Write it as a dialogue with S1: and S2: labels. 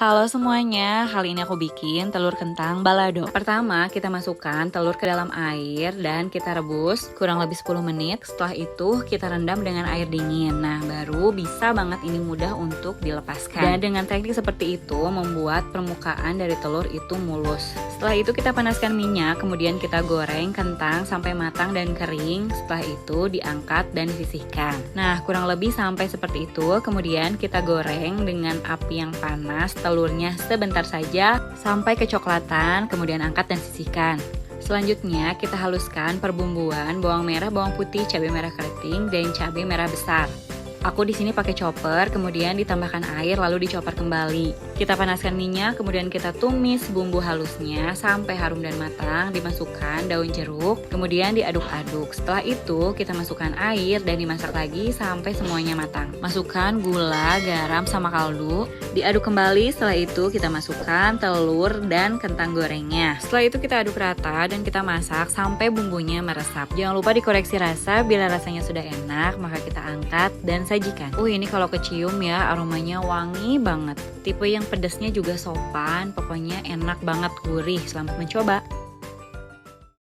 S1: Halo semuanya, kali ini aku bikin telur kentang balado. Pertama, kita masukkan telur ke dalam air dan kita rebus kurang lebih 10 menit. Setelah itu, kita rendam dengan air dingin. Nah, baru bisa banget ini mudah untuk dilepaskan. Dan dengan teknik seperti itu, membuat permukaan dari telur itu mulus. Setelah itu, kita panaskan minyak, kemudian kita goreng kentang sampai matang dan kering. Setelah itu, diangkat dan disisihkan. Nah, kurang lebih sampai seperti itu. Kemudian kita goreng dengan api yang panas telurnya sebentar saja sampai kecoklatan, kemudian angkat dan sisihkan. Selanjutnya kita haluskan perbumbuan bawang merah, bawang putih, cabai merah keriting, dan cabai merah besar. Aku di sini pakai chopper, kemudian ditambahkan air lalu dichopper kembali. Kita panaskan minyak, kemudian kita tumis bumbu halusnya sampai harum dan matang. Dimasukkan daun jeruk, kemudian diaduk-aduk. Setelah itu kita masukkan air dan dimasak lagi sampai semuanya matang. Masukkan gula, garam, sama kaldu. Diaduk kembali, setelah itu kita masukkan telur dan kentang gorengnya. Setelah itu kita aduk rata dan kita masak sampai bumbunya meresap. Jangan lupa dikoreksi rasa, bila rasanya sudah enak maka kita angkat dan sajikan. Ini kalau kecium ya aromanya wangi banget. Tipe yang pedasnya juga sopan, pokoknya enak banget, gurih. Selamat mencoba.